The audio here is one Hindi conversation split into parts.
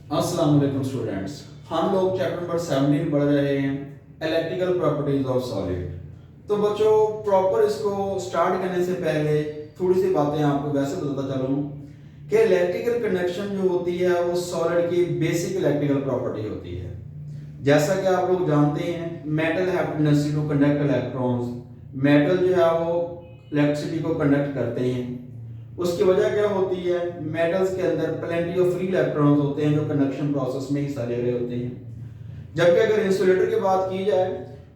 अस्सलाम वालेकुम स्टूडेंट्स, हम लोग चैप्टर नंबर 17 पढ़ रहे हैं इलेक्ट्रिकल प्रॉपर्टीज ऑफ सॉलिड। तो बच्चों प्रॉपर इसको स्टार्ट करने से पहले थोड़ी सी बातें आपको वैसे बताता चलूँ कि इलेक्ट्रिकल कंडक्शन जो होती है वो सॉलिड की बेसिक इलेक्ट्रिकल प्रॉपर्टी होती है। जैसा कि आप लोग जानते हैं metal have tendency to conduct electrons. Metal जो है वो इलेक्ट्रिसिटी को कंडक्ट करते हैं। उसकी वजह क्या होती है, मेटल्स के अंदर प्लेंटी ऑफ फ्री इलेक्ट्रॉन्स होते हैं जो कंडक्शन प्रोसेस में हिस्सा ले रहे होते हैं। जबकि अगर इंसुलेटर की बात की जाए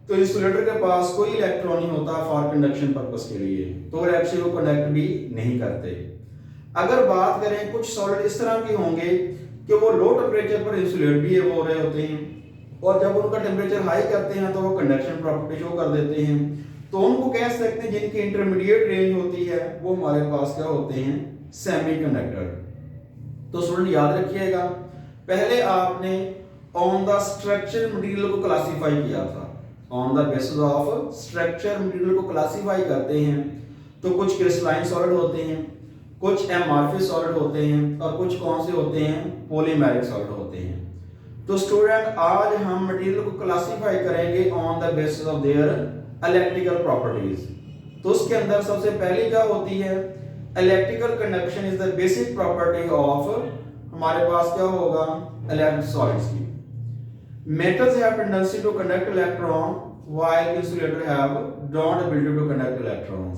तो इंसुलेटर के पास कोई इलेक्ट्रॉन नहीं होता फॉर कंडक्शन पर्पस के लिए, तो इलेक्ट्रिसिटी को कंडक्ट भी नहीं करते। अगर बात करें कुछ सॉलिड इस तरह के होंगे कि वो लो टेम्परेचर पर इंसुलेट भी हो रहे होते हैं और जब उनका टेम्परेचर हाई करते हैं तो वो कंडक्शन प्रॉपर्टी शो कर देते हैं। तो उनको कह सकते हैं जिनकी इंटरमीडिएट रेंज होती है वो हमारे पास क्या होते हैं, सेमीकंडक्टर। तो स्टूडेंट याद रखिएगा, पहले आपने ऑन द स्ट्रक्चर मटेरियल को क्लासिफाई किया था। On the basis of structure material को क्लासिफाई करते हैं तो कुछ क्रिस्टलाइन सॉलिड होते हैं, कुछ एमॉर्फिक सॉलिड होते हैं और कुछ कौन से होते हैं, पॉलीमेरिक सॉलिड होते हैं। तो स्टूडेंट आज हम मटेरियल को क्लासिफाई करेंगे on the basis of their electrical properties. तो उसके अंदर सबसे पहली क्या होती है, electrical conduction is the basic property of, हमारे पास क्या होगा, इलेक्ट्रिक सॉलिड्स की। Metals have tendency to conduct electron while insulator have don't ability to conduct electrons.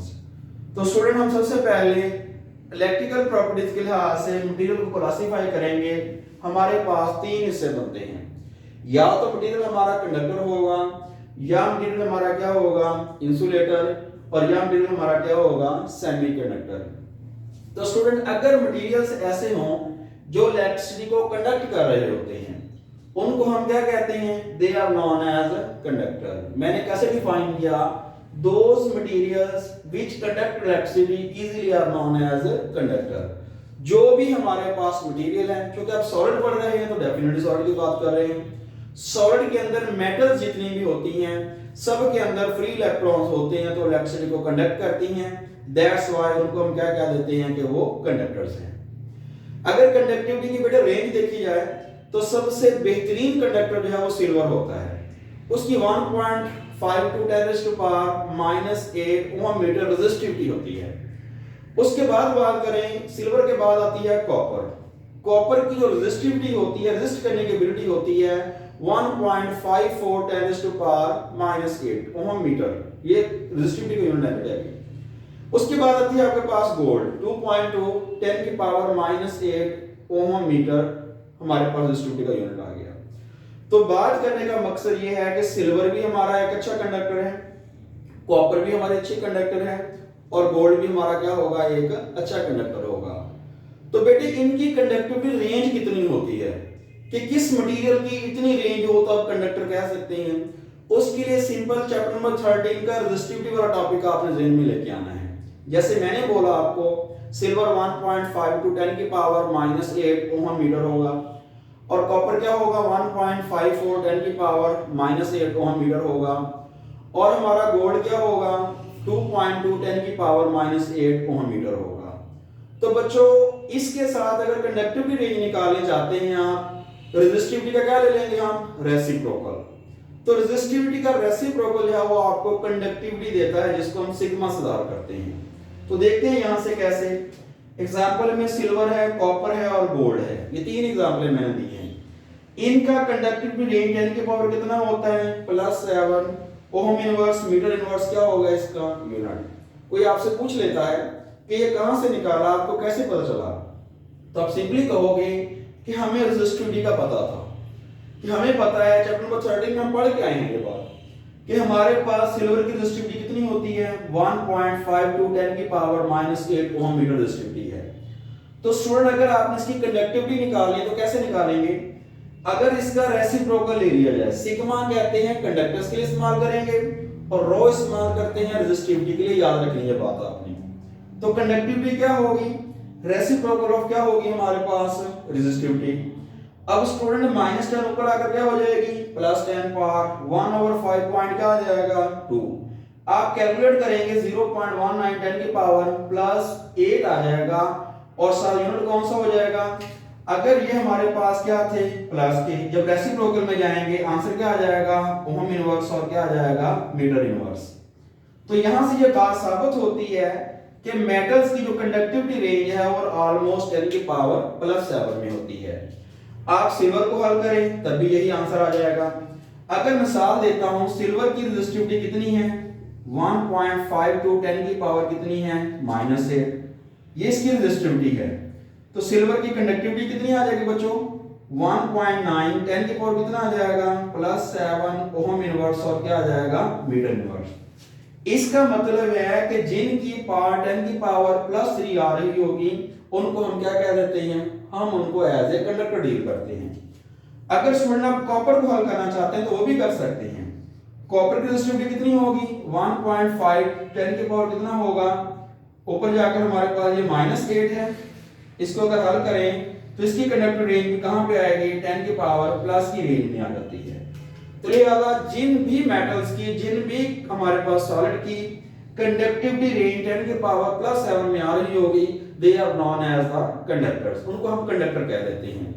तो स्टूडेंट हम सबसे पहले इलेक्ट्रिकल प्रॉपर्टीज के लिहाज से मटेरियल को क्लासिफाई करेंगे। हमारे पास तीन हिस्से बनते हैं, या तो मटेरियल हमारा कंडक्टर होगा, या मटेरियल हमारा क्या होगा, इंसुलेटर, और या मटेरियल हमारा क्या होगा, सेमीकंडक्टर। तो स्टूडेंट अगर मटेरियल्स ऐसे हों जो इलेक्ट्रिसिटी को कंडक्ट कर रहे होते हैं उनको हम क्या कहते हैं, they are known as conductor. मैंने कैसे डिफाइन किया, those materials which conduct electricity easily are known as conductor. जो भी हमारे पास मटेरियल है, क्योंकि आप सॉलिड पढ़ रहे हैं तो डेफिनेटली सॉलिड की बात कर रहे हैं, सॉलिड के अंदर मेटल्स जितनी भी होती हैं सब के अंदर फ्री इलेक्ट्रॉन्स होते हैं तो इलेक्ट्रिसिटी को कंडक्ट करती हैं। दैट्स व्हाई उनको हम क्या कह देते हैं कि वो कंडक्टर्स हैं। अगर कंडक्टिविटी की बेटा रेंज देखी जाए तो सबसे बेहतरीन कंडक्टर जो है वो सिल्वर होता है। उसकी 1.5 to 10⁻⁻8 ओम मीटर रेजिस्टिविटी होती है। उसके बाद बात करें सिल्वर के बाद आती है कॉपर। कॉपर की जो रेजिस्टिविटी होती है, रेजिस्ट करने की एबिलिटी होती है 1.54 10⁻⁻8 ओम मीटर, ये रेजिस्टिविटी की यूनिट है। उसके बाद आती है आपके पास गोल्ड 2.2 10⁻⁻8 ओम मीटर, हमारे पास रेजिस्टिविटी का यूनिट आ गया। तो बात करने का मकसद ये है कि सिल्वर भी हमारा एक अच्छा कंडक्टर है, कॉपर भी हमारे अच्छे कंडक्टर है और गोल्ड भी हमारा क्या होगा, एक अच्छा कंडक्टर होगा। तो बेटे इनकी कंडक्टिविटी रेंज कितनी होती है कि किस मटेरियल की इतनी रेंज हो तो आप कंडक्टर कह सकते हैं। उसके लिए सिंपल चैप्टर नंबर 13 का रेजिस्टिविटी वाला टॉपिक आपने ज़हन में लेके आना है। जैसे मैंने बोला आपको सिल्वर 1.5 to 10⁻⁻8 ओम मीटर होगा और कॉपर क्या होगा 1.54 10⁻⁻8 ओम मीटर होगा और हमारा गोल्ड क्या होगा 2.2 10⁻⁻8 ओम मीटर होगा। तो बच्चों इसके साथ अगर कंडक्टिविटी रेंज निकालना चाहते हैं आप, रेजिस्टिविटी का क्या ले लेंगे हम, रेसिप्रोकल। तो रेजिस्टिविटी का रेसिप्रोकल है वो आपको कंडक्टिविटी देता है जिसको हम सिग्मा से दार करते हैं। तो देखते हैं यहां से कैसे। एग्जांपल में सिल्वर है, कॉपर है और गोल्ड है, ये तीन एग्जांपल मैंने दिए हैं। इनका कंडक्टिविटी रेंज यानी कि पावर कितना होता है, +7 ओम इनवर्स मीटर इनवर्स क्या होगा इसका यूनिट। कोई आपसे पूछ लेता है कि ये कहां से निकाला, आपको कैसे पता चला, तो आप सिंपली कहोगे कि हमें रेजिस्टिविटी का पता था, कि हमें पता है चैप्टर नंबर 13 में हम पढ़ के आए हैं ये बात कि हमारे पास सिल्वर की रेजिस्टिविटी कितनी होती है 1.5 to 10⁻⁻8 ओम मीटर रेजिस्टिविटी है। तो स्टूडेंट अगर आपने इसकी कंडक्टिविटी निकालनी है तो कैसे निकालेंगे, अगर इसका रेसिप्रोकल ले लिया जाए, सिग्मा कहते हैं कंडक्टर्स के लिए इस्तेमाल करेंगे और रो इस्तेमाल करते हैं रेजिस्टिविटी के लिए, याद रखनी है बात आपने। तो कंडक्टिविटी क्या होगी, रेसिप्रोकल ऑफ क्या होगी हमारे पास, रेजिस्टिविटी। अब स्टूडेंट -10 ऊपर आकर क्या हो जाएगी, +10 पावर 1/5 पॉइंट क्या आ जाएगा 2। आप कैलकुलेट करेंगे 0.19 10 की पावर +8 आ जाएगा और सारा यूनिट कौन सा हो जाएगा, अगर ये हमारे पास क्या थे प्लस के, जब रेसिप्रोकल में जाएंगे आंसर क्या आ जाएगा ओहम इनवर्स और क्या आ जाएगा मीटर इनवर्स। तो यहां से ये बात साबित होती है कि मेटल्स की जो कंडक्टिविटी रेंज है और ऑलमोस्ट 10 की पावर प्लस 7 में होती है। आप सिल्वर को हल करें तब भी यही आंसर आ जाएगा। अगर मिसाल देता हूं सिल्वर की रेजिस्टिविटी कितनी है 1.5 टू 10 की पावर कितनी है -8, ये इसकी रेजिस्टिविटी है। तो सिल्वर की कंडक्टिविटी कितनी आ जाएगी बच्चों 1.9, 10 की पावर कितना आ जाएगा +7 ओहम इनवर्स और क्या आ जाएगा मीटर इनवर्स। इसका मतलब है कि जिनकी पावर 10 की पावर +3 आ रही होगी उनको हम क्या कह देते हैं, हम उनको एज ए कंडक्टर डील करते हैं। अगर स्टूडेंट आप कॉपर को हल करना चाहते हैं तो वो भी कर सकते हैं। कॉपर की रेजिस्टिविटी कितनी होगी 1.5, 10 की पावर कितना होगा, ऊपर जाकर हमारे पास ये -8 है, इसको अगर हल करें तो इसकी कंडक्टिविटी रेंज कहां पे आएगी 10 की पावर प्लस की रेंज में आ जाती है। तो लिहाजा जिन भी मेटल्स की, जिन भी हमारे पास सॉलिड की कंडक्टिविटी रेंज 10 की पावर +7 में आ रही होगी they are known as the conductors, उनको हम कंडक्टर कह देते हैं।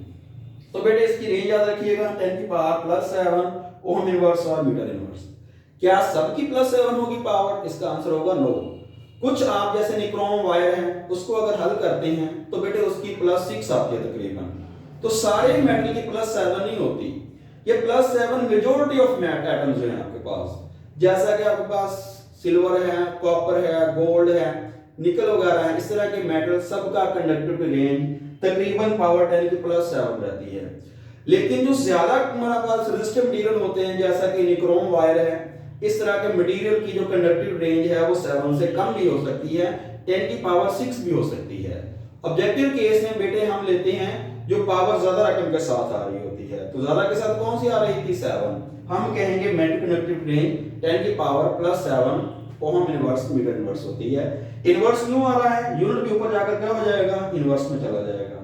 तो बेटे इसकी रेंज याद रखिएगा 10 की पावर +7 ओहम इनवर्स और मीटर इनवर्स। क्या सबकी +7 होगी पावर, इसका आंसर होगा नो। कुछ आप जैसे निक्रोम वायर है उसको अगर हल करते हैं तो बेटे उसकी +6 आती है तकरीबन। तो सारे मेटल की +7 नहीं होती, ये +7 मेजॉरिटी ऑफ एटम्स जो हैं आपके पास, जैसा कि आपके पास सिल्वर है, कॉपर है, गोल्ड है, निकल वगैरह है, इस तरह के मेटल सबका कंडक्टिविटी रेंज तकरीबन पावर 10 की +7 रहती है। लेकिन जो ज्यादा हमारे पास रेजिस्टिव मटेरियल होते हैं जैसा कि निक्रोम वायर है, इस तरह के मटेरियल की जो कंडक्टिव रेंज है वो 7 से कम भी हो सकती है, 10 की पावर 6 भी हो सकती है। ऑब्जेक्टिव केस में बेटे हम लेते हैं जो पावर ज्यादा रकम के साथ आ रही होती है, तो ज्यादा के साथ कौन सी आ रही थी 7, हम कहेंगे मेटल कंडक्टिव रेंज 10 की power +7 ohm inverse metre inverse होती है। इनवर्स क्यों आ रहा है, यूनिट के ऊपर जाकर क्या हो जाएगा इनवर्स में चला जाएगा।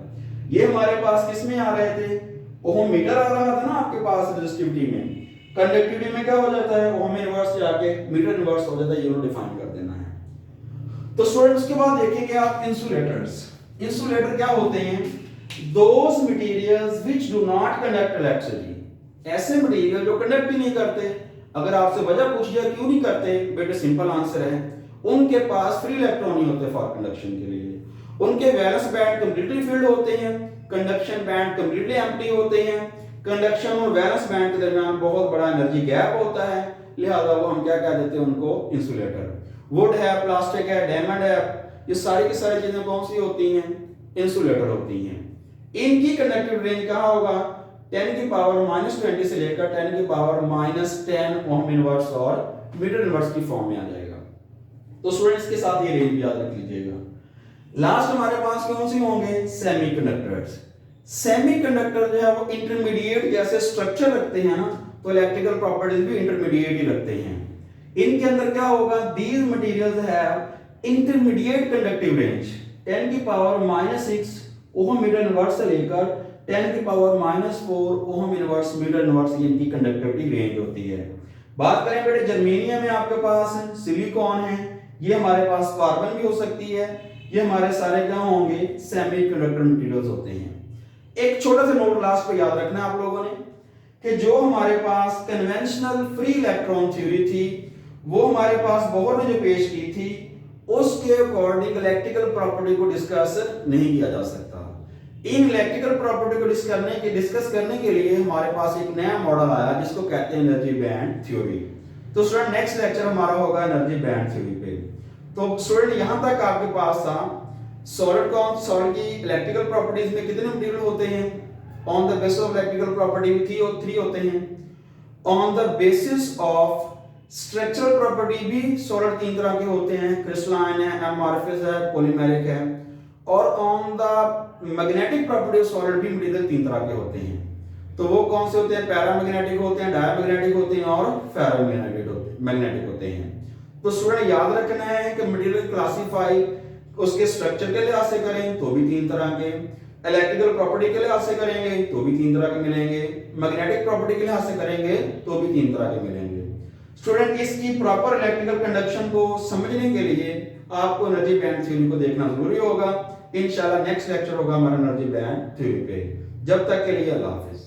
ये हमारे पास किस में आ रहे थे ओहम मीटर आ रहा था ना आपके पास रेजिस्टिविटी में, कंडक्टिविटी में क्या हो जाता है ओहम इनवर्स जाके मीटर इनवर्स हो जाता है, यूनिट डिफाइन कर देना है। तो स्टूडेंट्स के बाद देखेंगे आप इंसुलेटर्स। इंसुलेटर क्या होते हैं, those materials which do not conduct electricity, ऐसे मटेरियल जो कंडक्ट ही नहीं करते। अगर आपसे वजह पूछी जाए क्यों नहीं करते, बेटे सिंपल आंसर है उनके पास फ्री इलेक्ट्रॉन नहीं होते फॉर कंडक्शन के लिए, उनके वैलेंस बैंड कंप्लीटली फिल्ड होते हैं, कंडक्शन बैंड कंप्लीटली एम्प्टी होते हैं, कंडक्शन और वैलेंस बैंड के दरमियान बहुत बड़ा एनर्जी गैप होता है, लिहाजा वो हम क्या कह देते हैं उनको इंसुलेटर। वुड है, प्लास्टिक है, डायमंड है, ये सारी की सारी चीजें कौन सी होती हैं इंसुलेटर होती हैं। इनकी कंडक्टिव रेंज कहां होगा 10 की पावर -20 से लेकर 10 की पावर -10 ओहम इनवर्स और मीटर इनवर्स की फॉर्म में आ जाएगा। तो स्टूडेंट्स के साथ ये रेंज भी याद रख लीजिएगा। लास्ट हमारे पास कौन सी होंगे सेमीकंडक्टर्स। सेमीकंडक्टर जो है वो इंटरमीडिएट जैसे स्ट्रक्चर रखते हैं ना, तो इलेक्ट्रिकल प्रॉपर्टीज भी इंटरमीडिएट ही रखते हैं। इनके अंदर क्या होगा these materials have intermediate conductive range 10 की पावर -6 ओहम मीटर इनवर्स से लेकर 10 की power -4 ohm inverse metre inverse ये इनकी कंडक्टिविटी रेंज होती है। बात करें बेटे जर्मेनियम में आपके पास सिलिकॉन है, ये हमारे पास कार्बन भी हो सकती है, ये हमारे सारे क्या होंगे सेमीकंडक्टर मटेरियल्स होते हैं। एक छोटा सा नोट लास्ट पे याद रखना आप लोगों ने कि जो हमारे पास कन्वेंशनल फ्री इलेक्ट्रॉन थ्योरी थी वो हमारे पास बोहर ने जो पेश की थी उसके अकॉर्डिंग इलेक्ट्रिकल प्रॉपर्टी को डिस्कस नहीं किया जा सकता। इन इलेक्ट्रिकल प्रॉपर्टी को डिस्कस करने के लिए हमारे पास एक नया मॉडल आया जिसको कहते हैं एनर्जी बैंड थ्योरी। तो स्टूडेंट नेक्स्ट लेक्चर हमारा होगा एनर्जी बैंड थ्योरी पे। तो स्टूडेंट यहां तक आपके पास था सॉलिड की इलेक्ट्रिकल प्रॉपर्टीज में कितने मटेरियल होते हैं, on the basis of electrical property 3 होते हैं, on the basis of structural property भी सॉलिड 3 तरह के होते हैं, क्रिस्टलाइन है, एमॉर्फस है, पॉलीमेरिक है, और on the magnetic property of solid भी मटेरियल 3 तरह के होते हैं। तो वो कौन से होते हैं, पैरामैग्नेटिक होते हैं, डायमैग्नेटिक होते हैं और फेरोमैग्नेटिक होते हैं। तो स्टूडेंट याद रखना है कि मटेरियल क्लासिफाई उसके स्ट्रक्चर के लिहाज से करें तो भी 3 तरह के, इलेक्ट्रिकल प्रॉपर्टी के लिहाज से करेंगे तो भी 3 तरह के मिलेंगे, मैग्नेटिक प्रॉपर्टी के लिहाज से करेंगे तो भी 3 तरह के मिलेंगे। स्टूडेंट इसकी प्रॉपर इलेक्ट्रिकल कंडक्शन को समझने के लिए आपको एनर्जी बैंड थ्योरी को देखना जरूरी होगा। इंशाल्लाह नेक्स्ट लेक्चर होगा हमारा एनर्जी बैंड थ्योरी पे। जब तक के लिए अल्लाह हाफिज।